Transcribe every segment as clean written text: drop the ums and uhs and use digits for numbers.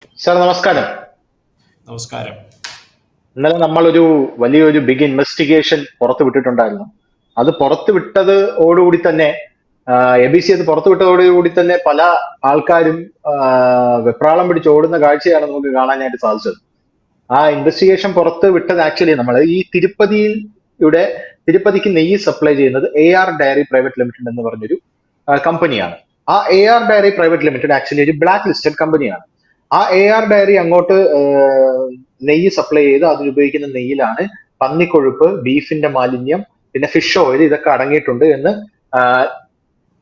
Sir നമസ്കാരം. നമസ്കാരം. ഇന്നലെ നമ്മളൊരു വലിയൊരു ബിഗ് ഇൻവെസ്റ്റിഗേഷൻ പുറത്തു വിട്ടിട്ടുണ്ടായിരുന്നു. അത് പുറത്തു വിട്ടതോടുകൂടി തന്നെ എബിസി അത് പുറത്തു വിട്ടതോടുകൂടി തന്നെ പല ആൾക്കാരും വെപ്രാളം പിടിച്ച് ഓടുന്ന കാഴ്ചയാണ് നമുക്ക് കാണാനായിട്ട് സാധിച്ചത്. ആ ഇൻവെസ്റ്റിഗേഷൻ പുറത്ത് വിട്ടത് ആക്ച്വലി നമ്മൾ ഈ തിരുപ്പതിക്ക് നെയ്യ് സപ്ലൈ ചെയ്യുന്നത് AR ഡയറി പ്രൈവറ്റ് ലിമിറ്റഡ് എന്ന് പറഞ്ഞൊരു കമ്പനിയാണ്. ആ AR dairy private limited actually ഒരു ബ്ലാക്ക് ലിസ്റ്റഡ് കമ്പനിയാണ്. ആ AR ഡയറി അങ്ങോട്ട് നെയ്യ് സപ്ലൈ ചെയ്ത് അതിലുപയോഗിക്കുന്ന നെയ്യിലാണ് പന്നിക്കൊഴുപ്പ്, ബീഫിന്റെ മാലിന്യം, പിന്നെ ഫിഷ് ഓയിൽ ഇതൊക്കെ അടങ്ങിയിട്ടുണ്ട് എന്ന്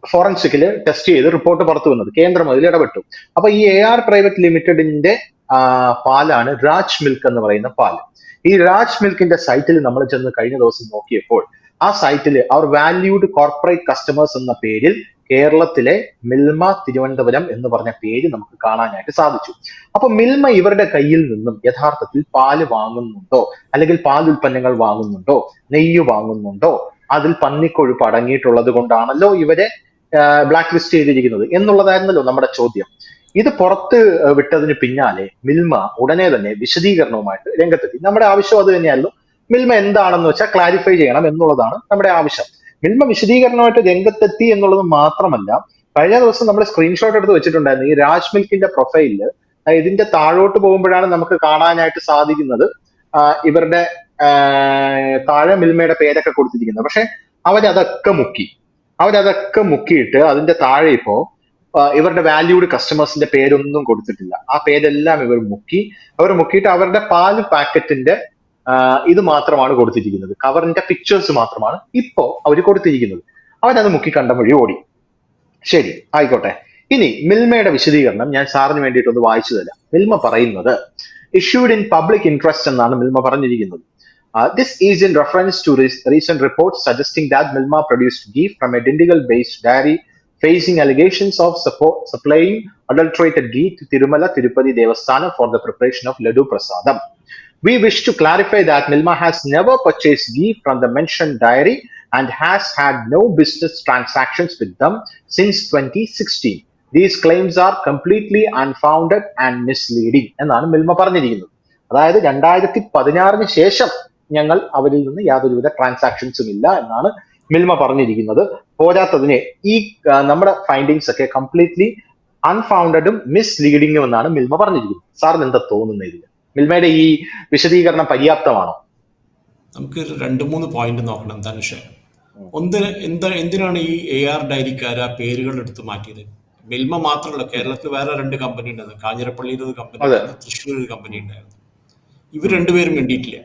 ഫോറൻസിക്കില് ടെസ്റ്റ് ചെയ്ത് റിപ്പോർട്ട് പുറത്തു വന്നത്. കേന്ദ്രം അതിൽ ഇടപെട്ടു. അപ്പൊ ഈ AR പ്രൈവറ്റ് ലിമിറ്റഡിന്റെ പാലാണ് രാജ് മിൽക്ക് എന്ന് പറയുന്ന പാല്. ഈ രാജ് മിൽക്കിന്റെ സൈറ്റിൽ നമ്മൾ ചെന്ന് കഴിഞ്ഞ ദിവസം നോക്കിയപ്പോൾ ആ സൈറ്റിൽ അവർ വാല്യൂഡ് കോർപ്പറേറ്റ് കസ്റ്റമേഴ്സ് എന്ന പേരിൽ കേരളത്തിലെ മിൽമ തിരുവനന്തപുരം എന്ന് പറഞ്ഞ പേര് നമുക്ക് കാണാനായിട്ട് സാധിച്ചു. അപ്പൊ മിൽമ ഇവരുടെ കയ്യിൽ നിന്നും യഥാർത്ഥത്തിൽ പാല് വാങ്ങുന്നുണ്ടോ, അല്ലെങ്കിൽ പാൽ ഉൽപ്പന്നങ്ങൾ വാങ്ങുന്നുണ്ടോ, നെയ്യ് വാങ്ങുന്നുണ്ടോ, അതിൽ പന്നിക്കൊഴുപ്പ് അടങ്ങിയിട്ടുള്ളത് കൊണ്ടാണല്ലോ ഇവരെ ബ്ലാക്ക് ലിസ്റ്റ് ചെയ്തിരിക്കുന്നത് എന്നുള്ളതായിരുന്നല്ലോ നമ്മുടെ ചോദ്യം. ഇത് പുറത്ത് വിട്ടതിന് പിന്നാലെ മിൽമ ഉടനെ തന്നെ വിശദീകരണവുമായിട്ട് രംഗത്തെത്തി. നമ്മുടെ ആവശ്യം അത് തന്നെയായിരുന്നു. മിൽമ എന്താണെന്ന് വെച്ചാൽ ക്ലാരിഫൈ ചെയ്യണം എന്നുള്ളതാണ് നമ്മുടെ ആവശ്യം. മിൽമ വിശദീകരണമായിട്ട് രംഗത്തെത്തി എന്നുള്ളത് മാത്രമല്ല, കഴിഞ്ഞ ദിവസം നമ്മൾ സ്ക്രീൻഷോട്ട് എടുത്ത് വെച്ചിട്ടുണ്ടായിരുന്നു. ഈ രാജ് മിൽക്കിന്റെ പ്രൊഫൈലില് ഇതിന്റെ താഴോട്ട് പോകുമ്പോഴാണ് നമുക്ക് കാണാനായിട്ട് സാധിക്കുന്നത് ഇവരുടെ താഴെ മിൽമയുടെ പേരൊക്കെ കൊടുത്തിരിക്കുന്നത്. പക്ഷെ അവരതൊക്കെ മുക്കിയിട്ട് അതിന്റെ താഴെ ഇപ്പോ ഇവരുടെ വാല്യൂഡ് കസ്റ്റമേഴ്സിന്റെ പേരൊന്നും കൊടുത്തിട്ടില്ല. ആ പേരെല്ലാം അവർ മുക്കിയിട്ട് അവരുടെ പാല് പാക്കറ്റിന്റെ ഇത് മാത്രമാണ് കൊടുത്തിരിക്കുന്നത്. കവറിന്റെ പിക്ചേഴ്സ് മാത്രമാണ് ഇപ്പോ അവർ കൊടുത്തിരിക്കുന്നത്. അവരത് മുക്കി കണ്ട വഴി ഓടി. ശരി, ആയിക്കോട്ടെ. ഇനി മിൽമയുടെ വിശദീകരണം ഞാൻ സാറിന് വേണ്ടിയിട്ട് ഒന്ന് വായിച്ചു തരാം. മിൽമ പറയുന്നത് ഇഷ്യൂഡ് ഇൻ പബ്ലിക് ഇൻട്രസ്റ്റ് എന്നാണ് മിൽമ പറഞ്ഞിരിക്കുന്നത്. This is in reference to recent reports suggesting that Milma produced ghee from a Dindigul-based dairy facing allegations of supplying adulterated ghee to Tirumala Tirupati Devasthanam for the preparation of Laddu Prasadam. We wish to clarify that Milma has never purchased ghee from the mentioned dairy and has had no business transactions with them since 2016. These claims are completely unfounded and misleading എന്നാണ് മിൽമ പറഞ്ഞിരിക്കുന്നത്. അതായത് 2016 ശേഷം ഞങ്ങൾ അവരിൽ നിന്ന് യാതൊരുവിധ ട്രാൻസാക്ഷൻസും ഇല്ല എന്നാണ് മിൽമ പറഞ്ഞിരിക്കുന്നത്. പോരാത്തതിന് ഈ നമ്മുടെ ഫൈൻഡിങ്സ് ഒക്കെ കംപ്ലീറ്റ്ലി അൺഫൗണ്ടഡും മിസ്ലീഡിങ്ങും എന്നാണ് മിൽമ പറഞ്ഞിരിക്കുന്നത്. സാറിന് എന്താ തോന്നുന്നത് ഇതിൽ? മിൽമയുടെ ഈ വിശദീകരണം പര്യാപ്തമാണോ? നമുക്ക് 2-3 പോയിന്റ് നോക്കണം ധനുഷ്. എന്തിനാണ് ഈ AR ഡയറിക്കാർ ആ പേരുകൾ എടുത്ത് മാറ്റിയത്? മിൽമ മാത്രമല്ല, കേരളത്തിൽ വേറെ 2 കമ്പനി ഉണ്ടായിരുന്നു. കാഞ്ഞിരപ്പള്ളിയിൽ ഒരു കമ്പനി ഉണ്ടായിരുന്നു, തൃശ്ശൂർ ഒരു കമ്പനി ഉണ്ടായിരുന്നു. ഇവർ രണ്ടുപേരും വേണ്ടിയിട്ടില്ല.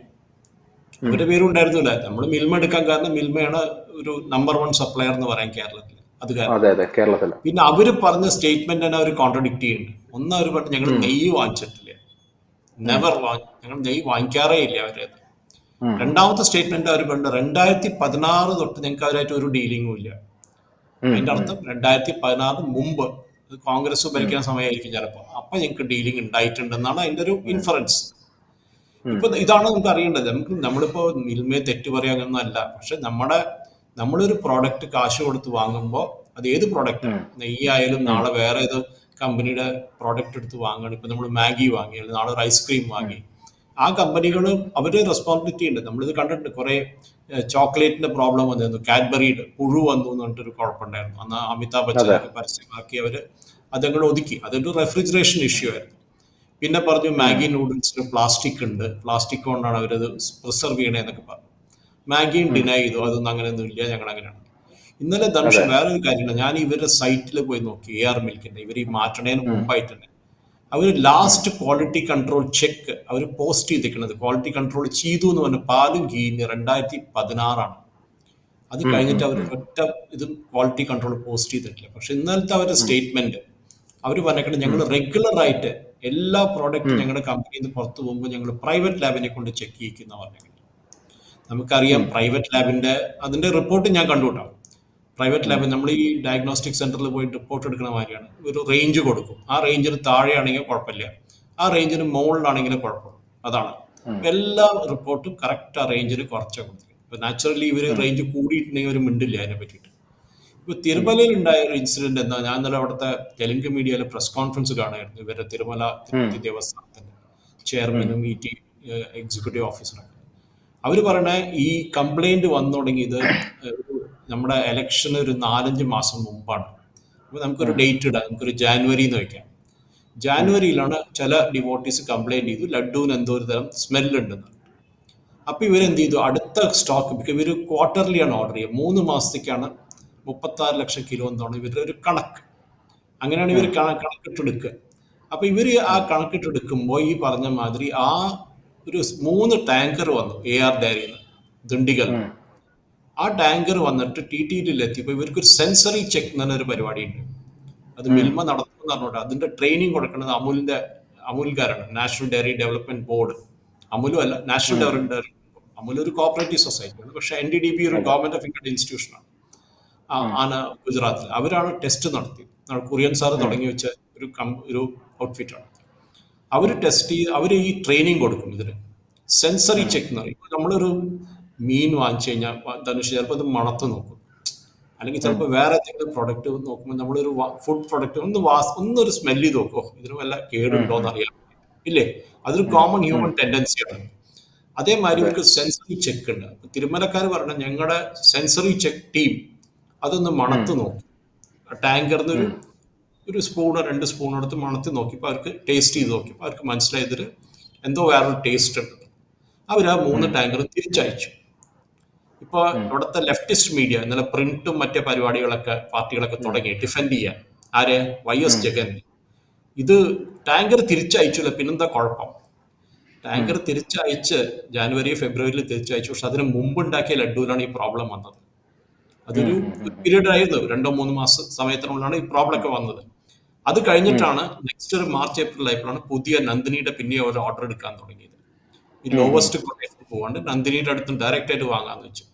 ഇവരുടെ പേരും ഉണ്ടായിരുന്നില്ല. നമ്മൾ മിൽമ എടുക്കാൻ കാരണം മിൽമയാണ് ഒരു നമ്പർ 1 സപ്ലയർ എന്ന് പറയാൻ കേരളത്തിൽ. അത് കാരണം പിന്നെ അവര് പറഞ്ഞ സ്റ്റേറ്റ്മെന്റ് തന്നെ അവർ കോൺട്രഡിക്ട് ചെയ്യുന്നുണ്ട്. ഒന്ന് അവർ പറഞ്ഞു ഞങ്ങൾ നെയ്യ് വാങ്ങിച്ചിട്ടില്ല, നെവർ ഞങ്ങൾ നെയ്യ് വാങ്ങിക്കാറേ ഇല്ല അവരത്. രണ്ടാമത്തെ സ്റ്റേറ്റ്മെന്റ് അവർ പറഞ്ഞു 2016 തൊട്ട് ഞങ്ങൾക്ക് അവരായിട്ട് ഒരു ഡീലിംഗും ഇല്ല. അതിന്റെ അർത്ഥം 2016 മുമ്പ് കോൺഗ്രസ് ഭരിക്കുന്ന സമയമായിരിക്കും ചിലപ്പോൾ, അപ്പൊ ഞങ്ങൾക്ക് ഡീലിംഗ് ഉണ്ടായിട്ടുണ്ടെന്നാണ് അതിന്റെ ഒരു ഇൻഫറൻസ്. ഇപ്പൊ ഇതാണ് നമുക്ക് അറിയേണ്ടത്. നമ്മളിപ്പോ മിൽമയെ തെറ്റ് പറയാനൊന്നും അല്ല, പക്ഷെ നമ്മളൊരു പ്രോഡക്റ്റ് കാശ് കൊടുത്ത് വാങ്ങുമ്പോൾ അത് ഏത് പ്രോഡക്റ്റ് നെയ്യായാലും നാളെ വേറെ ഏത് കമ്പനിയുടെ പ്രോഡക്റ്റ് എടുത്ത് വാങ്ങണം. ഇപ്പൊ നമ്മൾ മാഗി വാങ്ങി, അല്ലെങ്കിൽ നാളെ ഒരു ഐസ്ക്രീം വാങ്ങി, ആ കമ്പനികൾ അവര് റെസ്പോൺസിബിലിറ്റി ഉണ്ട്. നമ്മളിത് കണ്ടിട്ടുണ്ട്. കുറെ ചോക്ലേറ്റിന്റെ പ്രോബ്ലം വന്നിരുന്നു, കാഡ്ബറിയുടെ പുഴു വന്നു എന്ന് പറഞ്ഞിട്ടൊരു കുഴപ്പമുണ്ടായിരുന്നു. അന്ന് അമിതാഭ് ബച്ചനൊക്കെ പരസ്യമാക്കി അവര് അതങ്ങൾ ഒതുക്കി. അതൊരു റെഫ്രിജറേഷൻ ഇഷ്യൂ ആയിരുന്നു. പിന്നെ പറഞ്ഞു മാഗി നൂഡിൽസിന് പ്ലാസ്റ്റിക് ഉണ്ട്, പ്ലാസ്റ്റിക് കൊണ്ടാണ് അവരത് പ്രിസർവ് ചെയ്യണേന്നൊക്കെ പറഞ്ഞു. മാഗിയും ഡിനൈ ചെയ്തു, അതൊന്നും അങ്ങനെയൊന്നും ഇല്ല, ഞങ്ങൾ അങ്ങനെയാണ്. ഇന്നലെ ധനുഷ് വേറൊരു കാര്യമുണ്ട്. ഞാൻ ഇവരുടെ സൈറ്റിൽ പോയി നോക്കി, AR മിൽക്കിന്റെ. ഇവർ ഈ മാറ്റണേന് മുമ്പായിട്ട് തന്നെ അവർ ലാസ്റ്റ് ക്വാളിറ്റി കൺട്രോൾ ചെക്ക് അവർ പോസ്റ്റ് ചെയ്തിരിക്കുന്നത്, ക്വാളിറ്റി കൺട്രോൾ ചെയ്തു എന്ന് പറഞ്ഞ പാലും ഗീന് 2016. അത് കഴിഞ്ഞിട്ട് അവർ ഒറ്റ ഇത് ക്വാളിറ്റി കൺട്രോൾ പോസ്റ്റ് ചെയ്തിട്ടില്ല. പക്ഷെ ഇന്നലത്തെ അവരുടെ സ്റ്റേറ്റ്മെന്റ് അവർ പറഞ്ഞിട്ടുണ്ട്, ഞങ്ങൾ റെഗുലർ ആയിട്ട് എല്ലാ പ്രോഡക്റ്റും ഞങ്ങളുടെ കമ്പനിയിൽ നിന്ന് പുറത്തു പോകുമ്പോൾ ഞങ്ങൾ പ്രൈവറ്റ് ലാബിനെ കൊണ്ട് ചെക്ക് ചെയ്യിക്കുന്ന പറഞ്ഞിട്ടുണ്ട്. നമുക്കറിയാം പ്രൈവറ്റ് ലാബിന്റെ അതിന്റെ റിപ്പോർട്ട് ഞാൻ കണ്ടുകൂട്ടാം. പ്രൈവറ്റ് ലാബിൽ നമ്മൾ ഈ ഡയഗ്നോസ്റ്റിക് സെന്ററിൽ പോയിട്ട് റിപ്പോർട്ട് എടുക്കുന്ന മാതിരിയാണ്. ഒരു റേഞ്ച് കൊടുക്കും. ആ റേഞ്ചിന് താഴെയാണെങ്കിൽ കുഴപ്പമില്ല, ആ റേഞ്ചിന് മുകളിലാണെങ്കിലും കുഴപ്പമില്ല. അതാണ് എല്ലാ റിപ്പോർട്ടും കറക്റ്റ് ആ റേഞ്ചിന് കുറച്ചാണ് കൊടുത്തിരിക്കുന്നത്. ഇപ്പൊ നാച്ചുറലി ഇവര് റേഞ്ച് കൂടിയിട്ടുണ്ടെങ്കിൽ ഒരു മിണ്ടില്ല അതിനെ പറ്റിയിട്ട്. ഇപ്പൊ തിരുമലയിൽ ഉണ്ടായ ഒരു ഇൻസിഡന്റ് എന്താ, ഞാൻ ഇന്നലെ അവിടുത്തെ തെലുങ്ക് മീഡിയയിലെ പ്രസ് കോൺഫറൻസ് കാണായിരുന്നു. ഇവരുടെ തിരുപ്പതി ദേവസ്ഥാനത്തിന്റെ ചെയർമാനും ഇ.ടി. എക്സിക്യൂട്ടീവ് ഓഫീസറും. അവർ പറയണ ഈ കംപ്ലൈന്റ് വന്നു തുടങ്ങിയത് ഒരു നമ്മുടെ ഇലക്ഷൻ ഒരു 4-5 മാസം മുമ്പാണ്. അപ്പൊ നമുക്കൊരു ഡേറ്റ് ഇടാം, നമുക്കൊരു ജാനുവരി എന്ന് വെക്കാം. ജാനുവരിയിലാണ് ചില ഡിവോട്ടീസ് കംപ്ലൈന്റ് ചെയ്തു ലഡുവിന് എന്തോ ഒരു തരം സ്മെല്ലുണ്ടെന്ന്. അപ്പൊ ഇവരെന്ത് ചെയ്തു, അടുത്ത സ്റ്റോക്ക് ഇവർ ക്വാർട്ടർലിയാണ് ഓർഡർ ചെയ്യുക. 3 മാസത്തേക്കാണ് 36 ലക്ഷം കിലോ എന്നാണ് ഇവരുടെ ഒരു കണക്ക്. അങ്ങനെയാണ് ഇവർ കണക്കിട്ടെടുക്കുക. അപ്പൊ ഇവര് ആ കണക്കിട്ടെടുക്കുമ്പോൾ ഈ പറഞ്ഞ മാതിരി ആ ഒരു 3 ടാങ്കർ വന്നു AR ഡയറിയിൽ നിന്ന് ദിണ്ടിഗൽ. ആ ടാങ്കർ വന്നിട്ട് TTDയിൽ ഇവർക്കൊരു സെൻസറി ചെക്ക് എന്ന് പറഞ്ഞൊരു പരിപാടിയുണ്ട്. അത് മിൽമ നടത്തുമെന്ന് പറഞ്ഞോട്ടെ. അതിന്റെ ട്രെയിനിങ് കൊടുക്കുന്നത് അമുൽകാരാണ്, നാഷണൽ ഡയറി ഡെവലപ്മെന്റ് ബോർഡ്. അമുലും അല്ല, നാഷണൽ ഡയറി. അമുൽ ഒരു കോപ്പറേറ്റീവ് സൊസൈറ്റിയാണ്, പക്ഷെ NDDB ഒരു ഗവൺമെന്റ് ഓഫ് ഇന്ത്യ ഇൻസ്റ്റിറ്റ്യൂഷനാണ് ആണ് ഗുജറാത്തിൽ. അവരാണ് ടെസ്റ്റ് നടത്തി. കുര്യൻ സാറ് തുടങ്ങി വെച്ച ഒരു ഔട്ട്ഫിറ്റാണ്. അവർ ടെസ്റ്റ് ചെയ്ത് അവർ ഈ ട്രെയിനിങ് കൊടുക്കും. ഇതിന് സെൻസറി ചെക്ക് എന്ന് പറയും. നമ്മളൊരു മീൻ വാങ്ങിച്ചു കഴിഞ്ഞാൽ ധനുഷ് ചിലപ്പോൾ അത് മണത്ത് നോക്കും, അല്ലെങ്കിൽ ചിലപ്പോൾ വേറെ എന്തെങ്കിലും പ്രൊഡക്റ്റ് നോക്കുമ്പോൾ നമ്മളൊരു ഫുഡ് പ്രൊഡക്റ്റ് ഒന്നൊരു സ്മെല്ല് ചെയ്ത് നോക്കോ, ഇതിന് വല്ല കേടുണ്ടോ എന്ന് അറിയാൻ ഇല്ലേ? അതൊരു കോമൺ ഹ്യൂമൻ ടെൻഡൻസിയാണ്. അതേമാതിരി ഇവർക്ക് സെൻസറി ചെക്ക് ഉണ്ട്. തിരുമലക്കാർ പറഞ്ഞ ഞങ്ങളുടെ സെൻസറി ചെക്ക് ടീം അതൊന്ന് മണത്ത് നോക്കി, ടാങ്കറിന്ന് ഒരു സ്പൂണോ 2 സ്പൂൺ എടുത്ത് മണത്ത് നോക്കിയപ്പോൾ അവർക്ക് ടേസ്റ്റ് ചെയ്ത് നോക്കിയപ്പോൾ അവർക്ക് മനസ്സിലായതിൽ എന്തോ വേറൊരു ടേസ്റ്റ് ഉണ്ട്. അവർ ആ 3 ടാങ്കർ തിരിച്ചയച്ചു. ഇപ്പോൾ ഇവിടുത്തെ ലെഫ്റ്റിസ്റ്റ് മീഡിയ ഇന്നലെ പ്രിന്റും മറ്റേ പാർട്ടികളൊക്കെ തുടങ്ങി ഡിഫെൻഡ് ചെയ്യാൻ. ആരെ? YS ജഗൻ. ഇത് ടാങ്കർ തിരിച്ചയച്ചില്ല, പിന്നെന്താ കുഴപ്പം? ടാങ്കർ തിരിച്ചയച്ച് ജാനുവരി ഫെബ്രുവരിയിൽ തിരിച്ചയച്ചു. പക്ഷെ അതിന് മുമ്പ് ഉണ്ടാക്കിയ ലഡുവിലാണ് ഈ പ്രോബ്ലം വന്നത്. അതൊരു പീരീഡ് ആയിരുന്നു, 2-3 മാസ സമയത്തിനുള്ളിലാണ് ഈ പ്രോബ്ലം ഒക്കെ വന്നത്. അത് കഴിഞ്ഞിട്ടാണ് നെക്സ്റ്റ് ഒരു മാർച്ച് ഏപ്രിൽ ആയപ്പോഴാണ് പുതിയ നന്ദിനിയുടെ പിന്നെ ഒരു ഓർഡർ എടുക്കാൻ തുടങ്ങിയത്. ഈ ലോവസ്റ്റ് ക്വാളിറ്റി പോകാണ്ട് നന്ദിനിയുടെ അടുത്ത് ഡയറക്റ്റ് ആയിട്ട് വാങ്ങാന്ന് വെച്ചു.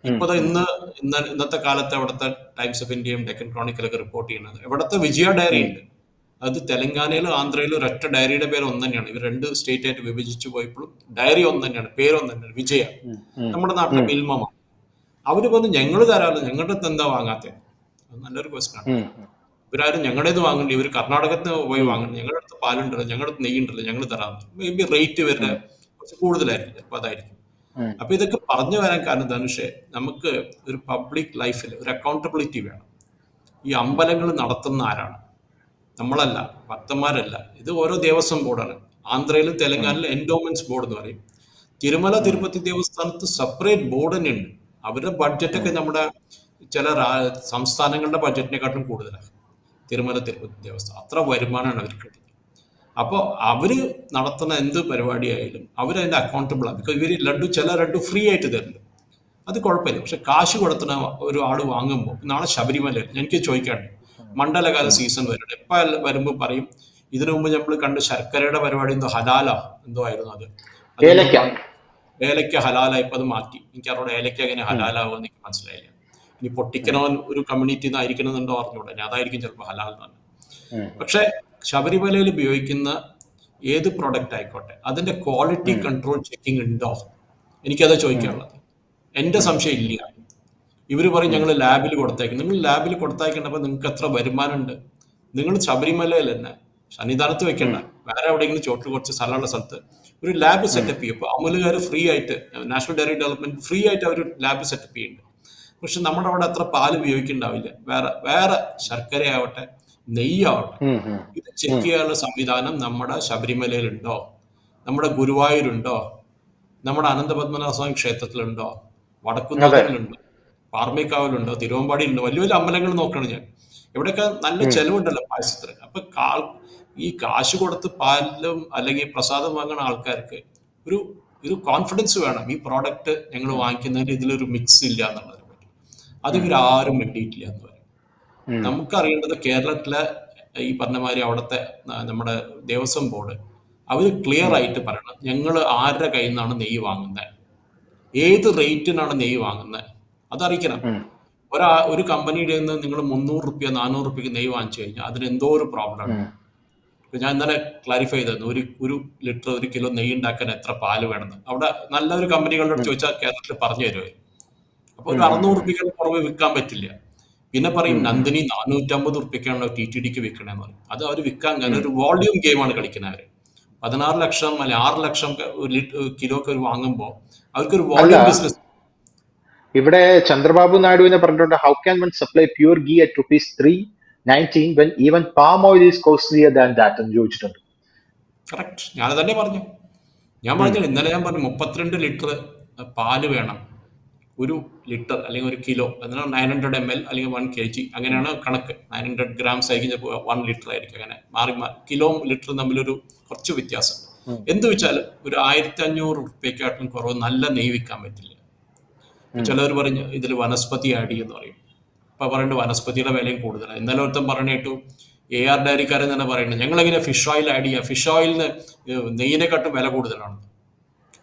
ഇപ്പൊ ഇന്നത്തെ കാലത്ത് അവിടുത്തെ ടൈംസ് ഓഫ് ഇന്ത്യയും ഡെക്കൻ ക്രോണിക്കലൊക്കെ റിപ്പോർട്ട് ചെയ്യുന്നത് ഇവിടുത്തെ വിജയ ഡയറി ഉണ്ട്. അത് തെലങ്കാനയിലും ആന്ധ്രയിലും ഒരൊറ്റ ഡയറിയുടെ പേര് ഒന്ന് തന്നെയാണ്. ഇവർ 2 സ്റ്റേറ്റ് ആയിട്ട് വിഭജിച്ചു പോയപ്പോഴും ഡയറി ഒന്ന് തന്നെയാണ്, പേരൊന്ന് തന്നെയാണ്, വിജയ. നമ്മുടെ നാട്ടിലെ മിൽമ. അവര് പറഞ്ഞു ഞങ്ങൾ തരാമല്ലോ, ഞങ്ങളുടെ അടുത്ത് എന്താ വാങ്ങാത്തത്? അത് നല്ലൊരു ക്വസ്റ്റ്യൻ ആണ്. ഇവരാരും ഞങ്ങളുടേത് വാങ്ങണ്ടേ, ഇവർ കർണാടകത്തിൽ പോയി വാങ്ങണം. ഞങ്ങളുടെ അടുത്ത് പാലുണ്ടല്ലോ, ഞങ്ങളുടെ അടുത്ത് നെയ്യുണ്ടല്ലോ, ഞങ്ങൾ തരാമെന്ന്. മേ ബി റേറ്റ് ഇവരുടെ കുറച്ച് കൂടുതലായിരിക്കും, ചിലപ്പോൾ അതായിരിക്കും. അപ്പൊ ഇതൊക്കെ പറഞ്ഞു വരാൻ കാരണം ധനുഷേ, നമുക്ക് ഒരു പബ്ലിക് ലൈഫിൽ ഒരു അക്കൗണ്ടബിലിറ്റി വേണം. ഈ അമ്പലങ്ങൾ നടത്തുന്ന ആരാണ്? നമ്മളല്ല, ഭക്തന്മാരല്ല. ഇത് ഓരോ ദേവസ്വം ബോർഡാണ്. ആന്ധ്രയിലും തെലങ്കാനയിലും എൻഡോമെന്റ്സ് ബോർഡ് എന്ന് പറയും. തിരുപ്പതി ദേവസ്ഥാനത്ത് സെപ്പറേറ്റ് ബോർഡ് തന്നെ ഉണ്ട്. അവരുടെ ബഡ്ജറ്റൊക്കെ നമ്മുടെ ചില സംസ്ഥാനങ്ങളുടെ ബഡ്ജറ്റിനെക്കാട്ടും കൂടുതലാണ് തിരുപ്പതി ദേവസ്ഥാനം. അത്ര വരുമാനമാണ് അവർക്ക് കിട്ടുന്നത്. അപ്പോൾ അവര് നടത്തുന്ന എന്ത് പരിപാടിയായാലും അവരതിന്റെ അക്കൗണ്ടബിൾ ആണ്. ബിക്കോസ് ഇവർ ചില ലഡു ഫ്രീ ആയിട്ട് തരുന്നുണ്ട്, അത് കുഴപ്പമില്ല. പക്ഷെ കാശ് കൊടുത്തുന്ന ഒരു ആള് വാങ്ങുമ്പോൾ, നാളെ ശബരിമല എനിക്ക് ചോദിക്കാണ്ട്, മണ്ഡലകാല സീസൺ വരുന്നുണ്ട്. എപ്പോൾ വരുമ്പോൾ പറയും ഇതിനു മുമ്പ് നമ്മൾ കണ്ട് ശർക്കരയുടെ പരിപാടി എന്തോ ഹലാല എന്തോ ആയിരുന്നു, അത് ഏലക്ക ഹലാലായി. ഇപ്പൊ അത് മാറ്റി. എനിക്ക് അവരോട് ഏലക്ക എങ്ങനെ ഹലാലാവുമെന്ന് എനിക്ക് മനസ്സിലായില്ല. ഇനി പൊട്ടിക്കണവൻ ഒരു കമ്മ്യൂണിറ്റിയിൽ നിന്ന് ആയിരിക്കണമെന്നുണ്ടോ അറിഞ്ഞൂടെ, അതായിരിക്കും ചിലപ്പോൾ ഹലാൽ എന്ന് പറഞ്ഞത്. പക്ഷെ ശബരിമലയിൽ ഉപയോഗിക്കുന്ന ഏത് പ്രൊഡക്റ്റ് ആയിക്കോട്ടെ അതിന്റെ ക്വാളിറ്റി കൺട്രോൾ ചെക്കിംഗ് ഉണ്ടോ? എനിക്കത് ചോദിക്കാനുള്ളത്. എന്റെ സംശയം ഇല്ല. ഇവർ പറയും ഞങ്ങൾ ലാബിൽ കൊടുത്തയക്കും. നിങ്ങൾ ലാബിൽ കൊടുത്തയക്കേണ്ടപ്പോൾ നിങ്ങൾക്ക് എത്ര വരുമാനമുണ്ട്? നിങ്ങൾ ശബരിമലയിൽ തന്നെ സന്നിധാനത്ത് വെക്കേണ്ട, വേറെ എവിടെയെങ്കിലും ചോട്ടിൽ കുറച്ച് സ്ഥലമുള്ള സ്ഥലത്ത് ഒരു ലാബ് സെറ്റപ്പ് ചെയ്യും. ഇപ്പോൾ അമുലുകാർ ഫ്രീ ആയിട്ട്, നാഷണൽ ഡയറി ഡെവലപ്മെന്റ് ഫ്രീ ആയിട്ട് അവർ ലാബ് സെറ്റപ്പ് ചെയ്യുന്നുണ്ട്. പക്ഷെ നമ്മുടെ അവിടെ അത്ര പാൽ ഉപയോഗിക്കുന്നുണ്ടാവില്ല. വേറെ ശർക്കര ആവട്ടെ, നെയ്യാവട്ടെ, ഇത് ചെക്ക് ചെയ്യാനുള്ള സംവിധാനം നമ്മുടെ ശബരിമലയിലുണ്ടോ, നമ്മുടെ ഗുരുവായൂരുണ്ടോ, നമ്മുടെ അനന്തപത്മനാഭ സ്വാമി ക്ഷേത്രത്തിലുണ്ടോ, വടക്കുന്നാഥനിലുണ്ടോ, പാർമേക്കാവിലുണ്ടോ, തിരുവമ്പാടിയിലുണ്ടോ? വലിയ വലിയ അമ്പലങ്ങൾ നോക്കണം ഞാൻ. ഇവിടെയൊക്കെ നല്ല ചെലവുണ്ടല്ലോ പായസത്തിന്. അപ്പൊ ഈ കാശ് കൊടുത്ത് പാലും അല്ലെങ്കിൽ പ്രസാദം വാങ്ങുന്ന ആൾക്കാർക്ക് ഒരു കോൺഫിഡൻസ് വേണം. ഈ പ്രോഡക്റ്റ് ഞങ്ങൾ വാങ്ങിക്കുന്നതിൽ ഇതിലൊരു മിക്സ് ഇല്ല എന്നുള്ളതിനെ പറ്റി. അത് ഇവരാരും വേണ്ടിയിട്ടില്ല എന്ന് പറയും. നമുക്കറിയേണ്ടത് കേരളത്തിലെ ഈ പറഞ്ഞ മാതിരി അവിടുത്തെ നമ്മുടെ ദേവസ്വം ബോർഡ് അവർ ക്ലിയർ ആയിട്ട് പറയണം, ഞങ്ങൾ ആരുടെ കയ്യിൽ നിന്നാണ് നെയ്യ് വാങ്ങുന്നത്, ഏത് റേറ്റിനാണ് നെയ്യ് വാങ്ങുന്നത്, അതറിയിക്കണം. ഒരു കമ്പനിയുടെ നിന്ന് നിങ്ങൾ 300 രൂപ 400 രൂപയ്ക്ക് നെയ്യ് വാങ്ങിച്ചു കഴിഞ്ഞാൽ അതിന് എന്തോ ഒരു പ്രോബ്ലം ഉണ്ട്. ഇപ്പൊ ഞാൻ ഇന്നലെ ക്ലാരിഫൈ ചെയ്തിരുന്നു, ഒരു ലിറ്റർ 1 കിലോ നെയ്യ് ഉണ്ടാക്കാൻ എത്ര പാല് വേണമെന്ന്. അവിടെ നല്ലൊരു കമ്പനികളോട് ചോദിച്ചാൽ കേരളത്തിൽ പറഞ്ഞു തരുമായിരുന്നു. അപ്പൊ ഒരു 600 രൂപയ്ക്ക് പുറമെ വിൽക്കാൻ പറ്റില്ല. പിന്നെ പറയും ഉം, ഉം. നന്ദിനി 450 ഉറുപ്പിക്കാണല്ലോ TTDക്ക് വിൽക്കണമെന്ന് പറയും. അത് അവർ വിൽക്കാൻ കാരണം ഒരു വോള്യൂം ഗെയിമാണ് കളിക്കുന്നത്. 16 ലക്ഷം അല്ലെ 6 ലക്ഷം കിലോക്ക് അവർ വാങ്ങുമ്പോൾ അവർക്കൊരു അല്ല, വോള്യൂം ബിസിനസ്. ഇവിടെ ചന്ദ്രബാബു നായിഡുവിനെ പറഞ്ഞിട്ടുണ്ട്, how can one supply pure ghee at ₹319 when even palm oil is costlier than that എന്ന് ചോദിച്ചിട്ടുണ്ട്. കറക്റ്റ്, ഞാൻ തന്നെ പറഞ്ഞു. ഉം, ഇന്നലെ ഞാൻ പറഞ്ഞു 32 ലിറ്റർ പാല് വേണം ഒരു ലിറ്റർ അല്ലെങ്കിൽ ഒരു കിലോ. അതിന് 900 ml അല്ലെങ്കിൽ 1 kg, അങ്ങനെയാണ് കണക്ക്. 900 ഗ്രാംസ് ആയിരിക്കും 1 ലിറ്റർ ആയിരിക്കും. അങ്ങനെ മാറി കിലോ ലിറ്റർ തമ്മിലൊരു കുറച്ച് വ്യത്യാസം. ഉം, എന്ത് വെച്ചാൽ ഒരു 1500 ഉറുപ്പ്യക്കാട്ടിലും കുറവ് നല്ല നെയ്യ് വിൽക്കാൻ പറ്റില്ല. ഉം, ചിലവർ പറഞ്ഞു ഇതിൽ വനസ്പതി ആഡ് ചെയ്യുമെന്ന് പറയും. അപ്പൊ പറയുന്നത് വനസ്പതിയുടെ വിലയും കൂടുതലാണ്. ഇന്നലെ ഒരുത്തം പറഞ്ഞിട്ടു AR ഡയറിക്കാരൻ തന്നെ പറയുന്നത് ഞങ്ങളെങ്ങനെ ഫിഷ് ഓയിൽ ആഡ് ചെയ്യുക, ഫിഷ് ഓയിലിന് നെയ്യിനെക്കാട്ടും വില കൂടുതലാണ്.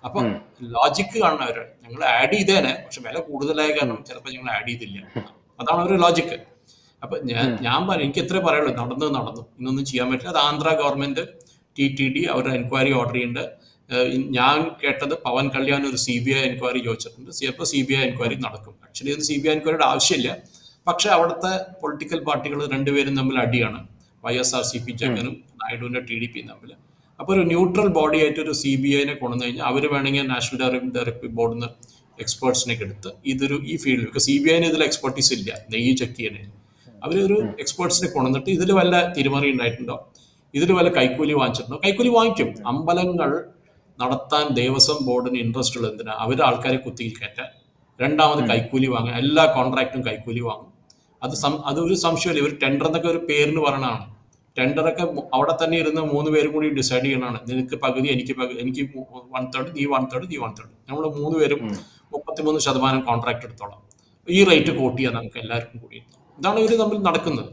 അപ്പൊ ഉം, ലോജിക്ക് കാണുന്നവർ ഞങ്ങൾ ആഡ് ചെയ്തേനെ, പക്ഷെ വില കൂടുതലായ ഉം, കാരണം ചിലപ്പോൾ ഞങ്ങൾ ആഡ് ചെയ്തില്ല. അതാണ് ഒരു ലോജിക്ക്. അപ്പൊ ഉം, ഞാൻ പറയും, എനിക്ക് എത്രേ പറയുള്ളൂ, നടന്നു ഇന്നൊന്നും ചെയ്യാൻ പറ്റില്ല. അത് ആന്ധ്ര ഗവൺമെന്റ് TTD അവരുടെ എൻക്വയറി ഓർഡർ ചെയ്യുന്നുണ്ട്. ഞാൻ കേട്ടത് പവൻ കല്യാൺ ഒരു CBI എൻക്വയറി ചോദിച്ചിട്ടുണ്ട്. ചിലപ്പോൾ CBI എൻക്വയറി നടക്കും. ആക്ച്വലി ഇത് CBI എൻക്വയറിയുടെ ആവശ്യമില്ല. പക്ഷെ അവിടുത്തെ പൊളിറ്റിക്കൽ പാർട്ടികൾ രണ്ടുപേരും തമ്മിൽ അടിയാണ്, YSRCP ഉം, ജഗനും നായിഡുവിന്റെ TDP തമ്മിൽ. അപ്പോൾ ഒരു ന്യൂട്രൽ ബോഡി ആയിട്ട് ഒരു CBIനെ കൊണ്ടുവന്നു കഴിഞ്ഞാൽ അവർ വേണമെങ്കിൽ നാഷണൽ ഡയറക്ടറി ബോർഡിൽ നിന്ന് എക്സ്പേർട്സിനൊക്കെ എടുത്ത് ഈ ഫീൽഡിൽ, CBIന് ഇതിൽ എക്സ്പെർട്ടീസ് ഇല്ല നെയ്യ് ചെക്ക് ചെയ്യാൻ. അവരൊരു ഉം. എക്സ്പേർട്സിനെ കൊണ്ടുവന്നിട്ട് ഇതിൽ വല്ല തിരിമറി ഉണ്ടായിട്ടുണ്ടോ, ഇതിൽ വല്ല കൈക്കൂലി വാങ്ങിച്ചിട്ടുണ്ടോ? കൈക്കൂലി വാങ്ങിക്കും. അമ്പലങ്ങൾ നടത്താൻ ദേവസ്വം ബോർഡിന് ഇൻട്രസ്റ്റ് ഉള്ളത് എന്തിനാ? അവരുടെ ആൾക്കാരെ കുത്തി കയറ്റാൻ. രണ്ടാമത് ഉം. കൈക്കൂലി വാങ്ങും, എല്ലാ കോൺട്രാക്റ്റും കൈക്കൂലി വാങ്ങും. അതൊരു സംശയമില്ല. ഇവർ ടെൻഡർ എന്നൊക്കെ ഒരു പേരിന് പറയണതാണ്. ടെൻഡറൊക്കെ അവിടെ തന്നെ ഇരുന്ന് 3 പേരും കൂടി ഡിസൈഡ് ചെയ്യണതാണ്. നിനക്ക് പകുതി, എനിക്ക് 1/3, നീ 1/3, നീ 1/3. നമ്മൾ 3 പേരും ഉം. 33% കോൺട്രാക്ട് എടുത്തോളാം, ഈ റേറ്റ് കോട്ട് ചെയ്യാൻ നമുക്ക് എല്ലാവർക്കും കൂടി. ഇതാണ് ഇവർ തമ്മിൽ നടക്കുന്നത്.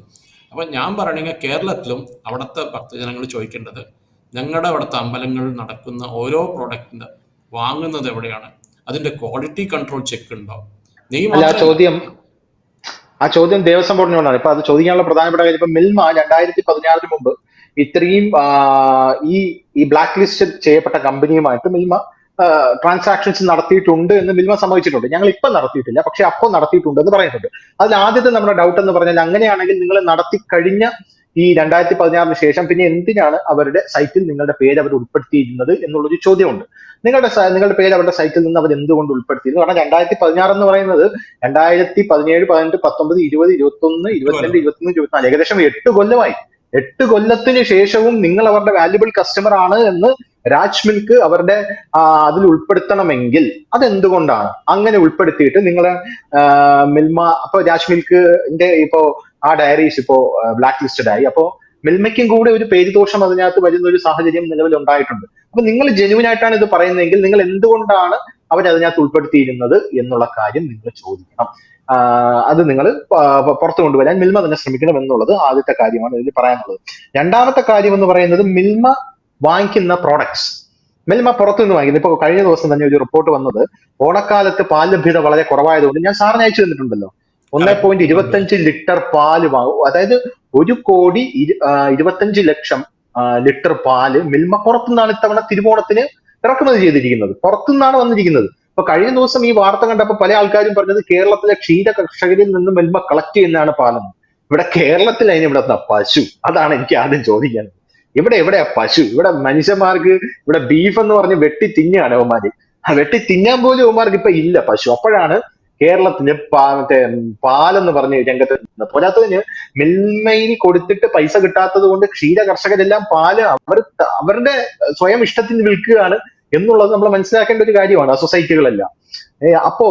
അപ്പം ഞാൻ പറയണെങ്കിൽ കേരളത്തിലും അവിടുത്തെ ഭക്തജനങ്ങൾ ചോദിക്കേണ്ടത്, ഞങ്ങളുടെ അവിടുത്തെ അമ്പലങ്ങളിൽ നടക്കുന്ന ഓരോ പ്രോഡക്റ്റിന്റെ വാങ്ങുന്നത് എവിടെയാണ്, അതിന്റെ ക്വാളിറ്റി കൺട്രോൾ ചെക്ക് ഉണ്ടോ? നെയ്യ് അല്ല, മാത്രമല്ല. ആ ചോദ്യം ദേവസ്വം ബോർഡിനോടാണ്. ഇപ്പൊ അത് ചോദിക്കാനുള്ള പ്രധാനപ്പെട്ട കാര്യം, ഇപ്പൊ മിൽമ 2016 മുമ്പ് ഇത്രയും ഈ ഈ ബ്ലാക്ക് ലിസ്റ്റ് ചെയ്യപ്പെട്ട കമ്പനിയുമായിട്ട് മിൽമ ട്രാൻസാക്ഷൻസ് നടത്തിയിട്ടുണ്ട് എന്ന് മിൽമ സമ്മതിച്ചിട്ടുണ്ട്. ഞങ്ങൾ ഇപ്പൊ നടത്തിയിട്ടില്ല, പക്ഷെ അപ്പോൾ നടത്തിയിട്ടുണ്ട് എന്ന് പറയുന്നുണ്ട്. അതിൽ ആദ്യത്തെ നമ്മുടെ ഡൗട്ട് എന്ന് പറഞ്ഞാൽ, അങ്ങനെയാണെങ്കിൽ നിങ്ങൾ നടത്തി കഴിഞ്ഞ ഈ 2016 ശേഷം പിന്നെ എന്തിനാണ് അവരുടെ സൈറ്റിൽ നിങ്ങളുടെ പേര് അവർ ഉൾപ്പെടുത്തിയിരുന്നത് എന്നുള്ളൊരു ചോദ്യമുണ്ട്. നിങ്ങളുടെ പേര് അവരുടെ സൈറ്റിൽ നിന്ന് അവർ എന്തുകൊണ്ട് ഉൾപ്പെടുത്തിയിരുന്നു? കാരണം 2016 എന്ന് പറയുന്നത് 2017, 18, 19, 20, 21, 22, 23, 24, ഏകദേശം 8 കൊല്ലമായി. 8 കൊല്ലത്തിന് ശേഷവും നിങ്ങൾ അവരുടെ വാല്യുബിൾ കസ്റ്റമർ ആണ് എന്ന് രാജ് മിൽക്ക് അവരുടെ അതിൽ ഉൾപ്പെടുത്തണമെങ്കിൽ അതെന്തുകൊണ്ടാണ് അങ്ങനെ ഉൾപ്പെടുത്തിയിട്ട് നിങ്ങളെ മിൽമ, അപ്പൊ രാജ് മിൽക്കിന്റെ ഇപ്പോ ആ ഡയറീസ് ഇപ്പോ ബ്ലാക്ക് ലിസ്റ്റഡ് ആയി. അപ്പോ മിൽമയ്ക്കും കൂടെ ഒരു പേരുദോഷം അതിനകത്ത് വരുന്ന ഒരു സാഹചര്യം നിലവിൽ ഉണ്ടായിട്ടുണ്ട്. അപ്പൊ നിങ്ങൾ ജെന്യുവൻ ആയിട്ടാണ് ഇത് പറയുന്നതെങ്കിൽ നിങ്ങൾ എന്തുകൊണ്ടാണ് അവരതിനകത്ത് ഉൾപ്പെടുത്തിയിരുന്നത് എന്നുള്ള കാര്യം നിങ്ങൾ ചോദിക്കണം. അത് നിങ്ങൾ പുറത്തു കൊണ്ടുവരാൻ മിൽമ തന്നെ ശ്രമിക്കണം എന്നുള്ളത് ആദ്യത്തെ കാര്യമാണ് ഇതിൽ പറയാനുള്ളത്. രണ്ടാമത്തെ കാര്യം എന്ന് പറയുന്നത്, മിൽമ വാങ്ങിക്കുന്ന പ്രോഡക്ട്സ്, മിൽമ പുറത്തുനിന്ന് വാങ്ങിക്കുന്നത്. ഇപ്പൊ കഴിഞ്ഞ ദിവസം തന്നെ ഒരു റിപ്പോർട്ട് വന്നത്, ഓണക്കാലത്ത് പാൽ ലഭ്യത വളരെ കുറവായതുകൊണ്ട്, ഞാൻ സാറിന് അയച്ചു തന്നിട്ടുണ്ടല്ലോ, 1.25 ലിറ്റർ പാല് വാങ്ങും. അതായത് 1,25,00,000 ലിറ്റർ പാല് മിൽമ പുറത്തുനിന്നാണ് ഇത്തവണ തിരുവോണത്തിന് ഇറക്കുമതി ചെയ്തിരിക്കുന്നത്, പുറത്തുനിന്നാണ് വന്നിരിക്കുന്നത്. അപ്പൊ കഴിഞ്ഞ ദിവസം ഈ വാർത്ത കണ്ടപ്പോൾ പല ആൾക്കാരും പറഞ്ഞത് കേരളത്തിലെ ക്ഷീര കർഷകരിൽ നിന്ന് മിൽമ കളക്ട് ചെയ്യുന്നതാണ് പാലെന്ന്. ഇവിടെ കേരളത്തിൽ അതിന് ഇവിടെ പശു, അതാണ് എനിക്ക് ആദ്യം ചോദിക്കാനുള്ളത്. എവിടെയാ പശു? ഇവിടെ മനുഷ്യന്മാർക്ക് ഇവിടെ ബീഫ് എന്ന് പറഞ്ഞ് വെട്ടി തിന്നാണ് അവന്മാര്. വെട്ടി തിന്നാൻ പോലും അവന്മാർക്ക് ഇപ്പൊ ഇല്ല പശു. അപ്പോഴാണ് കേരളത്തിന് മറ്റേ പാലെന്ന് പറഞ്ഞ് രംഗത്ത് എത്തുന്നത്. പോരാത്തതിന് മിൽമയിൽ കൊടുത്തിട്ട് പൈസ കിട്ടാത്തത് കൊണ്ട് ക്ഷീര കർഷകരെല്ലാം പാല് അവരുടെ സ്വയം ഇഷ്ടത്തിന് വിൽക്കുകയാണ് എന്നുള്ളത് നമ്മൾ മനസ്സിലാക്കേണ്ട ഒരു കാര്യമാണ്, ആ സൊസൈറ്റികളെല്ലാം. അപ്പോ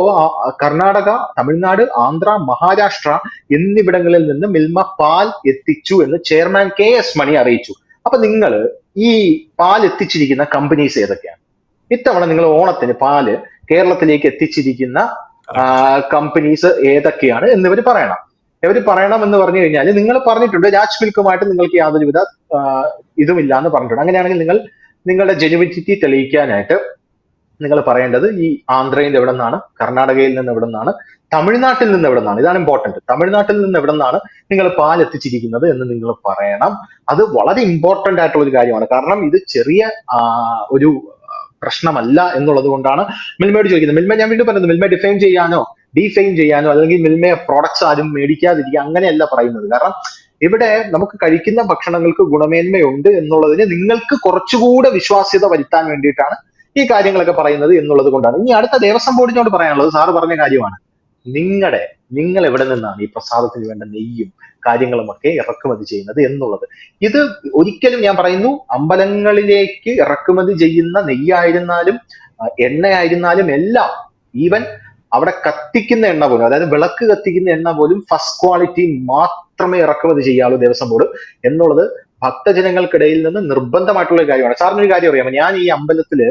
കർണാടക, തമിഴ്നാട്, ആന്ധ്ര, മഹാരാഷ്ട്ര എന്നിവിടങ്ങളിൽ നിന്ന് മിൽമ പാൽ എത്തിച്ചു എന്ന് ചെയർമാൻ KS മണി അറിയിച്ചു. അപ്പൊ നിങ്ങൾ ഈ പാൽ എത്തിച്ചിരിക്കുന്ന കമ്പനീസ് ഏതൊക്കെയാണ്? ഇത്തവണ നിങ്ങൾ ഓണത്തിന് പാല് കേരളത്തിലേക്ക് എത്തിച്ചിരിക്കുന്ന കമ്പനീസ് ഏതൊക്കെയാണ് എന്നിവർ പറയണം. ഇവര് പറയണം എന്ന് പറഞ്ഞു കഴിഞ്ഞാൽ, നിങ്ങൾ പറഞ്ഞിട്ടുണ്ട് രാജ് മിൽക്കുമായിട്ട് നിങ്ങൾക്ക് യാതൊരുവിധ ഇതുമില്ല എന്ന് പറഞ്ഞിട്ടുണ്ട്. അങ്ങനെയാണെങ്കിൽ നിങ്ങളുടെ ജെനുവിനിറ്റി തെളിയിക്കാനായിട്ട് നിങ്ങൾ പറയേണ്ടത് ഈ ആന്ധ്രയിൽ എവിടെ നിന്നാണ്, കർണാടകയിൽ നിന്ന് എവിടെ നിന്നാണ്, തമിഴ്നാട്ടിൽ നിന്ന് എവിടെ നിന്നാണ്. ഇതാണ് ഇമ്പോർട്ടന്റ്. തമിഴ്നാട്ടിൽ നിന്ന് എവിടെ നിന്നാണ് നിങ്ങൾ പാൽ എത്തിച്ചിരിക്കുന്നത് എന്ന് നിങ്ങൾ പറയണം. അത് വളരെ ഇമ്പോർട്ടന്റ് ആയിട്ടുള്ള ഒരു കാര്യമാണ്. കാരണം ഇത് ചെറിയ ഒരു പ്രശ്നമല്ല എന്നുള്ളത് കൊണ്ടാണ് മിൽമയോട് ചോദിക്കുന്നത്. മിൽമ, ഞാൻ വീണ്ടും പറയുന്നത്, മിൽമ ഡിഫൈൻ ചെയ്യാനോ ഡീഫെയിം ചെയ്യാനോ അല്ലെങ്കിൽ മിൽമ പ്രോഡക്ട്സ് ആരും മേടിക്കാതിരിക്കുക അങ്ങനെയല്ല പറയുന്നത്. കാരണം ഇവിടെ നമുക്ക് കഴിക്കുന്ന ഭക്ഷണങ്ങൾക്ക് ഗുണമേന്മയുണ്ട് എന്നുള്ളതിന് നിങ്ങൾക്ക് കുറച്ചുകൂടെ വിശ്വാസ്യത വരുത്താൻ വേണ്ടിയിട്ടാണ് ഈ കാര്യങ്ങളൊക്കെ പറയുന്നത് എന്നുള്ളത് കൊണ്ടാണ്. ഇനി അടുത്ത ദേവസ്വം ബോർഡിനോട് പറയാനുള്ളത് സാറ് പറഞ്ഞ കാര്യമാണ്. നിങ്ങൾ എവിടെ നിന്നാണ് ഈ പ്രസാദത്തിന് വേണ്ട നെയ്യും കാര്യങ്ങളുമൊക്കെ ഇറക്കുമതി ചെയ്യുന്നത് എന്നുള്ളത്. ഇത് ഒരിക്കലും ഞാൻ പറയുന്നു, അമ്പലങ്ങളിലേക്ക് ഇറക്കുമതി ചെയ്യുന്ന നെയ്യായിരുന്നാലും എണ്ണയായിരുന്നാലും എല്ലാം, ഈവൻ അവിടെ കത്തിക്കുന്ന എണ്ണ പോലും, അതായത് വിളക്ക് കത്തിക്കുന്ന എണ്ണ പോലും ഫസ്റ്റ് ക്വാളിറ്റി മാത്രമേ ഇറക്കുമതി ചെയ്യാവൂ ദേവസ്വം ബോർഡ് എന്നുള്ളത് ഭക്തജനങ്ങൾക്കിടയിൽ നിന്ന് നിർബന്ധമായിട്ടുള്ള ഒരു കാര്യമാണ്. സാറിന് ഒരു കാര്യം അറിയാമോ, ഞാൻ ഈ അമ്പലത്തില്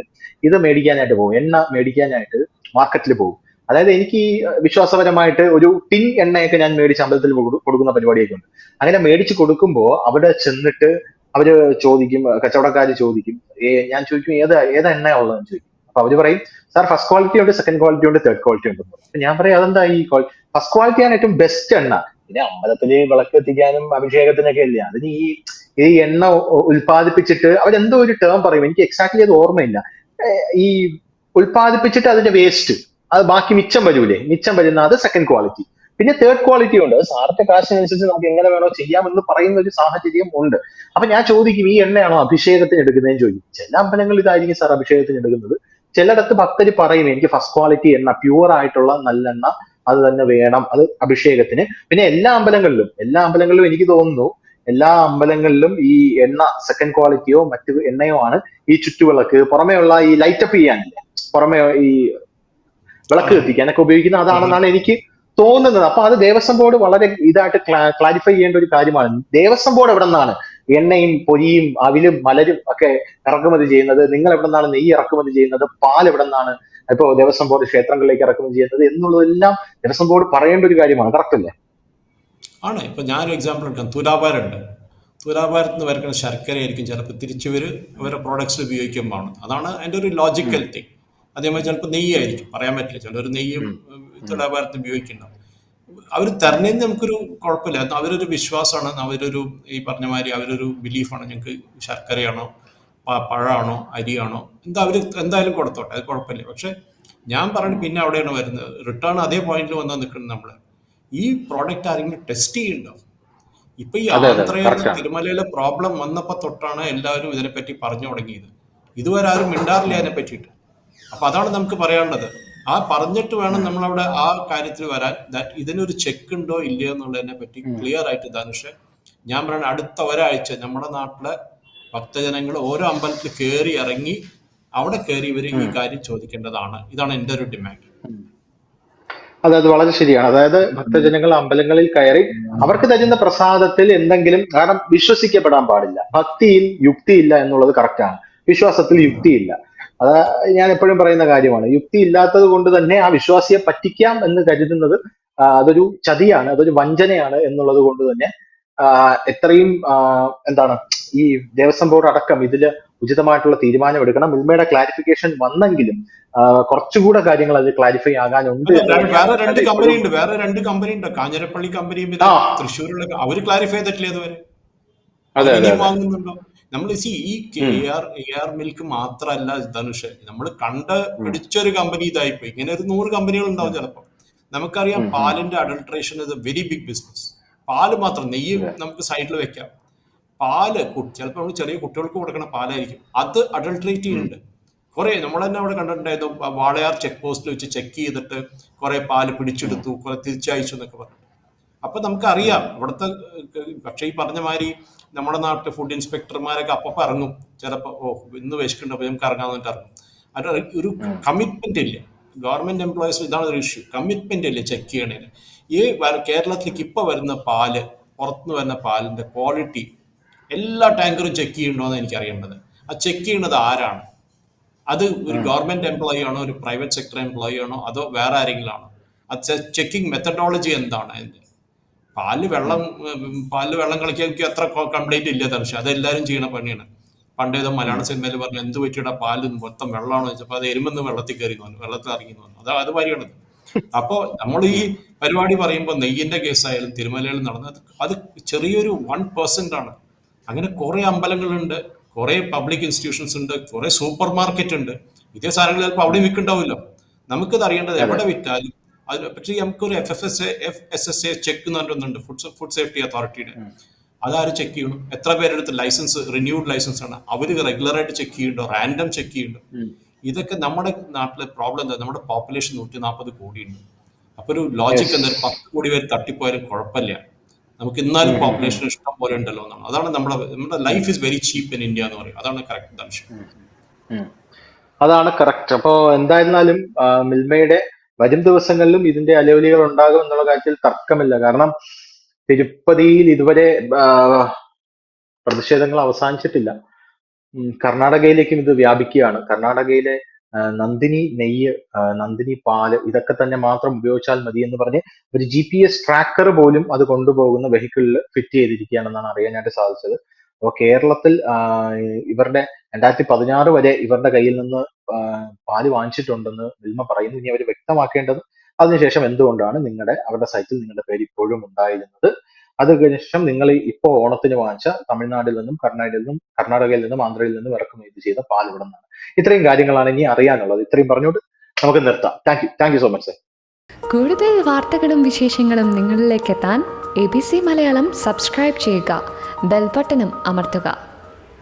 ഇത് മേടിക്കാനായിട്ട് പോകും, എണ്ണ മേടിക്കാനായിട്ട് മാർക്കറ്റിൽ പോകും. അതായത് എനിക്ക് ഈ വിശ്വാസപരമായിട്ട് ഒരു ടിൻ എണ്ണയൊക്കെ ഞാൻ മേടിച്ച് അമ്പലത്തിൽ കൊടുക്കുന്ന പരിപാടിയൊക്കെ ഉണ്ട്. അങ്ങനെ മേടിച്ച് കൊടുക്കുമ്പോൾ അവിടെ ചെന്നിട്ട് അവര് ചോദിക്കും, കച്ചവടക്കാര് ചോദിക്കും, ഞാൻ ചോദിക്കും ഏതാ എണ്ണ ഉള്ളതെന്ന് ചോദിക്കും. അപ്പൊ അവര് പറയും സാർ ഫസ്റ്റ് ക്വാളിറ്റി ഉണ്ട്, സെക്കൻഡ് ക്വാളിറ്റി ഉണ്ട്, തേർഡ് ക്വാളിറ്റി ഉണ്ടെന്ന്. അപ്പൊ ഞാൻ പറയും അതെന്താ ഈ ഫസ്റ്റ് ക്വാളിറ്റി ആണ് ഏറ്റവും ബെസ്റ്റ് എണ്ണ. പിന്നെ അമ്പലത്തില് വിളക്ക് എത്തിക്കാനും അഭിഷേകത്തിനൊക്കെ അല്ലേ, അതിന് ഈ എണ്ണ ഉൽപ്പാദിപ്പിച്ചിട്ട് അവരെന്തോ ഒരു ടേം പറയും, എനിക്ക് എക്സാക്ട്ലി അത് ഓർമ്മയില്ല. ഈ ഉൽപ്പാദിപ്പിച്ചിട്ട് അതിന്റെ വേസ്റ്റ്, അത് ബാക്കി മിച്ചം വരൂലേ, മിച്ചം വരുന്ന അത് സെക്കൻഡ് ക്വാളിറ്റി. പിന്നെ തേർഡ് ക്വാളിറ്റി ഉണ്ട്, അത് സാറിന്റെ കാശിനനുസരിച്ച് നമുക്ക് എങ്ങനെ വേണോ ചെയ്യാമെന്ന് പറയുന്ന ഒരു സാഹചര്യം ഉണ്ട്. അപ്പൊ ഞാൻ ചോദിക്കും ഈ എണ്ണയാണോ അഭിഷേകത്തിന് എടുക്കുന്നതെന്ന് ചോദിക്കും. ചില അമ്പലങ്ങളിൽ ഇതായിരിക്കും സാർ അഭിഷേകത്തിന് എടുക്കുന്നത്. ചിലയിടത്ത് ഭക്തര് പറയും എനിക്ക് ഫസ്റ്റ് ക്വാളിറ്റി എണ്ണ, പ്യൂർ ആയിട്ടുള്ള നല്ലെണ്ണ അത് തന്നെ വേണം, അത് അഭിഷേകത്തിന്. പിന്നെ എല്ലാ അമ്പലങ്ങളിലും എനിക്ക് തോന്നുന്നു എല്ലാ അമ്പലങ്ങളിലും ഈ എണ്ണ സെക്കൻഡ് ക്വാളിറ്റിയോ മറ്റു എണ്ണയോ ആണ് ഈ ചുറ്റുവിളക്ക്, പുറമേ ഉള്ള ഈ ലൈറ്റപ്പ് ചെയ്യാനില്ലേ, പുറമേ ഈ വിളക്ക് കത്തിക്കാനൊക്കെ ഉപയോഗിക്കുന്ന അതാണെന്നാണ് എനിക്ക് തോന്നുന്നത്. അപ്പൊ അത് ദേവസ്വം ബോർഡ് വളരെ ഇതായിട്ട് ക്ലാരിഫൈ ചെയ്യേണ്ട ഒരു കാര്യമാണ്. ദേവസ്വം ബോർഡ് എവിടെ നിന്നാണ് എണ്ണയും പൊരിയും അവിലും മലരും ഒക്കെ ഇറക്കുമതി ചെയ്യുന്നത്, നിങ്ങൾ എവിടെ നിന്നാണ് നെയ്യ് ഇറക്കുമതി ചെയ്യുന്നത്, പാൽ എവിടെ നിന്നാണ് ഇപ്പോ ദേവസ്വം ബോർഡ് ക്ഷേത്രങ്ങളിലേക്ക് ഇറക്കുമതി ചെയ്യുന്നത് എന്നുള്ളതെല്ലാം ദേവസ്വം ബോർഡ് പറയേണ്ട ഒരു കാര്യമാണ്. കറക്റ്റ് അല്ലേ? ആണ്. ഇപ്പൊ ഞാനൊരു എക്സാമ്പിൾ എടുക്കാം. തുലാഭാരം ഉണ്ട്. തുലാഭാരത്ത് നിന്ന് വരക്കുന്ന ശർക്കര ആയിരിക്കും ചിലപ്പോൾ തിരിച്ചുവർ അവരുടെ പ്രോഡക്ട്സിൽ ഉപയോഗിക്കുമ്പോഴാണ്. അതാണ് അതിൻ്റെ ഒരു ലോജിക്കൽ തിങ്. അതേമാതിരി ചിലപ്പോൾ നെയ്യായിരിക്കും, പറയാൻ പറ്റില്ല, ചിലർ നെയ്യും തുലാഭാരത്തിന് ഉപയോഗിക്കുന്നുണ്ടാവും. അവർ തരണേന്ന് നമുക്കൊരു കുഴപ്പമില്ല, അവരൊരു വിശ്വാസമാണ്, അവരൊരു ഈ പറഞ്ഞ മാതിരി അവരൊരു ബിലീഫാണ്. ഞങ്ങൾക്ക് ശർക്കരയാണോ പഴമാണോ അരിയാണോ അവർ എന്തായാലും കൊടുത്തോട്ടെ, അത് കുഴപ്പമില്ല. പക്ഷെ ഞാൻ പറഞ്ഞു പിന്നെ അവിടെയാണ് വരുന്നത്, റിട്ടേൺ അതേ പോയിന്റിൽ വന്നാൽ നിൽക്കുന്നത്. നമ്മൾ ഈ പ്രോഡക്റ്റ് ആരെങ്കിലും ടെസ്റ്റ് ചെയ്യുന്നുണ്ടോ? ഇപ്പൊ ഈ ആന്ധ്രയിലെ തിരുമലയിലെ പ്രോബ്ലം വന്നപ്പോ തൊട്ടാണ് എല്ലാവരും ഇതിനെപ്പറ്റി പറഞ്ഞു തുടങ്ങിയത്. ഇതുവരെ ആരും മിണ്ടാറില്ല അതിനെ പറ്റിയിട്ട്. അപ്പൊ അതാണ് നമുക്ക് പറയാനുള്ളത്. ആ പറഞ്ഞിട്ട് വേണം നമ്മളവിടെ ആ കാര്യത്തിൽ വരാൻ. ഇതിനൊരു ചെക്ക് ഉണ്ടോ ഇല്ലയോ എന്നുള്ളതിനെ പറ്റി ക്ലിയർ ആയിട്ട് ധനുഷ് ഞാൻ പറയണ അടുത്ത ഒരാഴ്ച നമ്മുടെ നാട്ടിലെ ഭക്തജനങ്ങൾ ഓരോ അമ്പലത്തിൽ കയറി ഇറങ്ങി അവിടെ കയറി ഇവർ ഈ കാര്യം ചോദിക്കേണ്ടതാണ്. ഇതാണ് എൻ്റെ ഒരു ഡിമാൻഡ്. അത് വളരെ ശരിയാണ്. അതായത് ഭക്തജനങ്ങൾ അമ്പലങ്ങളിൽ കയറി അവർക്ക് തരുന്ന പ്രസാദത്തിൽ എന്തെങ്കിലും, കാരണം വിശ്വസിക്കപ്പെടാൻ പാടില്ല, ഭക്തിയിൽ യുക്തിയില്ല എന്നുള്ളത് കറക്റ്റാണ്, വിശ്വാസത്തിൽ യുക്തിയില്ല. അത് ഞാൻ എപ്പോഴും പറയുന്ന കാര്യമാണ്. യുക്തി ഇല്ലാത്തത് കൊണ്ട് തന്നെ ആ വിശ്വാസിയെ പറ്റിക്കാം എന്ന് കരുതുന്നത് അതൊരു ചതിയാണ്, അതൊരു വഞ്ചനയാണ് എന്നുള്ളത് കൊണ്ട് തന്നെ എത്രയും എന്താണ് ഈ ദേവസ്വം ബോർഡ് അടക്കം ഇതില് ഉചിതമായിട്ടുള്ള തീരുമാനം എടുക്കണം. മിൽമയുടെ ക്ലാരിഫിക്കേഷൻ വന്നെങ്കിലും കുറച്ചുകൂടെ കാര്യങ്ങൾ അത് ക്ലാരിഫൈ ആകാനുണ്ട്. വേറെ രണ്ട് കമ്പനി ഉണ്ട്, കാഞ്ഞിരപ്പള്ളി കമ്പനിയും തൃശ്ശൂരുള്ള, അവര് ക്ലാരിഫൈ ചെയ്തിട്ടില്ല ഇതുവരെ. വാങ്ങുന്നുണ്ടോ? നമ്മൾ ഈ AR മിൽക്ക് മാത്രമല്ല ധനുഷ്, നമ്മൾ പിടിച്ചൊരു കമ്പനി ഇതായിപ്പോയി. ഇങ്ങനെ ഒരു 100 കമ്പനികൾ ഉണ്ടാവും ചിലപ്പോൾ. നമുക്കറിയാം പാലിന്റെ adulteration is a very big business. പാല് മാത്രം, നെയ്യ് നമുക്ക് സൈഡിൽ വെക്കാം. പാല് ചിലപ്പോൾ നമ്മൾ ചെറിയ കുട്ടികൾക്ക് കൊടുക്കണ പാലായിരിക്കും, അത് അഡൾട്രേറ്റ് ചെയ്യുന്നുണ്ട്. കുറെ നമ്മൾ തന്നെ അവിടെ കണ്ടിട്ടുണ്ടായിരുന്നു, വാളയാർ ചെക്ക് പോസ്റ്റിൽ വെച്ച് ചെക്ക് ചെയ്തിട്ട് കുറെ പാല് പിടിച്ചെടുത്തു, കുറെ തിരിച്ചയച്ചു എന്നൊക്കെ പറഞ്ഞു. അപ്പൊ നമുക്കറിയാം ഇവിടുത്തെ. പക്ഷെ ഈ പറഞ്ഞ മാതിരി നമ്മുടെ നാട്ടിൽ ഫുഡ് ഇൻസ്പെക്ടർമാരൊക്കെ അപ്പൊ ഇറങ്ങും ചിലപ്പോ, ഇന്ന് വിശക്കുണ്ട് അപ്പൊ നമുക്ക് ഇറങ്ങാൻ വേണ്ടിട്ട് ഇറങ്ങും. അത് ഒരു കമ്മിറ്റ്മെന്റ് ഇല്ല. ഗവൺമെന്റ് എംപ്ലോയീസ് ഇതാണ് ഒരു ഇഷ്യൂ, കമ്മിറ്റ്മെന്റ് ഇല്ല ചെക്ക് ചെയ്യണേന്. ഈ കേരളത്തിലേക്ക് ഇപ്പൊ വരുന്ന പാല്, പുറത്തുനിന്ന് വരുന്ന പാലിന്റെ ക്വാളിറ്റി എല്ലാ ടാങ്കറും ചെക്ക് ചെയ്യണ്ടോ എന്ന് എനിക്ക് അറിയേണ്ടത്. ആ ചെക്ക് ചെയ്യുന്നത് ആരാണ്? അത് ഒരു ഗവൺമെന്റ് എംപ്ലോയി ആണോ, ഒരു പ്രൈവറ്റ് സെക്ടർ എംപ്ലോയി ആണോ, അതോ വേറെ ആരെങ്കിലും ആണോ? അത് ചെക്കിംഗ് മെത്തഡോളജി എന്താണ് അതിന്റെ? പാല് വെള്ളം കളിക്കാൻ എത്ര കംപ്ലൈന്റ് ഇല്ല പക്ഷെ അതെല്ലാരും ചെയ്യണ പണിയാണ്. പണ്ടേതോ മലയാള സിനിമയിൽ പറഞ്ഞു എന്ത് പറ്റിയുടെ പാല് മൊത്തം വെള്ളമാണോ ചോദിച്ചപ്പോൾ അത് എരുമെന്ന് വെള്ളത്തിൽ കയറി വന്നു, വെള്ളത്തിൽ ഇറങ്ങി വന്നു. അത് വരികയാണ്. അപ്പോ നമ്മൾ ഈ പരിപാടി പറയുമ്പോൾ നെയ്യിന്റെ കേസായാലും തിരുമലയിൽ നടന്നത് അത് ചെറിയൊരു 1% ആണ്. അങ്ങനെ കുറെ അമ്പലങ്ങളുണ്ട്, കുറെ പബ്ലിക് ഇൻസ്റ്റിറ്റ്യൂഷൻസ് ഉണ്ട്, കുറെ സൂപ്പർ മാർക്കറ്റ് ഉണ്ട്. ഇതേ സാധനങ്ങൾ ചിലപ്പോൾ അവിടെ വിൽക്കുന്നുണ്ടാവില്ലോ. നമുക്കിത് അറിയേണ്ടത് എവിടെ വിറ്റാലും അത് പക്ഷേ നമുക്കൊരു FSSAI ചെക്ക് എന്ന് പറഞ്ഞൊന്നുണ്ട്, ഫുഡ് സേഫ്റ്റി അതോറിറ്റിയുടെ. അതാരും ചെക്ക് ചെയ്യണം? എത്ര പേരെടുത്ത് ലൈസൻസ്, റിന്യൂഡ് ലൈസൻസ് ആണ്, അവർ റെഗുലറായിട്ട് ചെക്ക് ചെയ്യുന്നുണ്ടോ, റാൻഡം ചെക്ക് ചെയ്യുന്നുണ്ടോ? ഇതൊക്കെ നമ്മുടെ നാട്ടിലെ പ്രോബ്ലം എന്താ, നമ്മുടെ പോപ്പുലേഷൻ 140 കോടിയുണ്ട്. അപ്പൊ ഒരു ലോജിക് എന്താ, 10 കോടി പേര് തട്ടിപ്പോയാലും കുഴപ്പമില്ല, നമുക്ക് ഇന്നാലും പോപ്പുലേഷൻ ഇഷ്ടം പോലെ ഉണ്ടല്ലോ എന്നാണ്. അതാണ് നമ്മുടെ life is very cheap in India എന്ന് പറയും. അതാണ് കറക്റ്റ് ധനുഷ്. അതാണ് കറക്റ്റ്. അപ്പോ എന്തായിരുന്നാലും മിൽമയുടെ വരും ദിവസങ്ങളിലും ഇതിന്റെ അലവലികൾ ഉണ്ടാകും എന്നുള്ള കാര്യത്തിൽ തർക്കമില്ല. കാരണം തിരുപ്പതിയിൽ ഇതുവരെ പ്രതിഷേധങ്ങൾ അവസാനിച്ചിട്ടില്ല. കർണാടകയിലേക്കും ഇത് വ്യാപിക്കുകയാണ്. കർണാടകയിലെ നന്ദിനി നെയ്യ്, നന്ദിനി പാല്, ഇതൊക്കെ തന്നെ മാത്രം ഉപയോഗിച്ചാൽ മതി എന്ന് പറഞ്ഞ് ഒരു GPS ട്രാക്കർ പോലും അത് കൊണ്ടുപോകുന്ന വെഹിക്കിളിൽ ഫിറ്റ് ചെയ്തിരിക്കുകയാണെന്നാണ് അറിയാനായിട്ട് സാധിച്ചത്. അപ്പോൾ കേരളത്തിൽ ഇവരുടെ 2016 വരെ ഇവരുടെ കയ്യിൽ നിന്ന് പാല് വാങ്ങിച്ചിട്ടുണ്ടെന്ന് മിൽമ പറയുന്നു. ഇനി അവർ വ്യക്തമാക്കേണ്ടത് അതിനുശേഷം എന്തുകൊണ്ടാണ് അവരുടെ സൈറ്റിൽ നിങ്ങളുടെ പേര് ഇപ്പോഴും ഉണ്ടായിരുന്നത്, അതിനുശേഷം നിങ്ങൾ ഇപ്പോൾ ഓണത്തിന് വാങ്ങിച്ച തമിഴ്നാട്ടിൽ നിന്നും കർണാടകയിൽ നിന്നും ആന്ധ്രയിൽ നിന്നും ഇറക്കുമതി ചെയ്ത പാൽ ഇവിടെ നിന്നാണ്. ഇത്രയും കാര്യങ്ങളാണ് ഇനി അറിയാനുള്ളത്. ഇത്രയും പറഞ്ഞുകൊണ്ട് നമുക്ക് നിർത്താം. Thank you so much sir. കൂടുതൽ വാർത്തകളും വിശേഷങ്ങളും നിങ്ങളിലേക്ക് എത്താൻ ABC മലയാളം സബ്സ്ക്രൈബ് ചെയ്യുക, ബെൽ ബട്ടണും അമർത്തുക.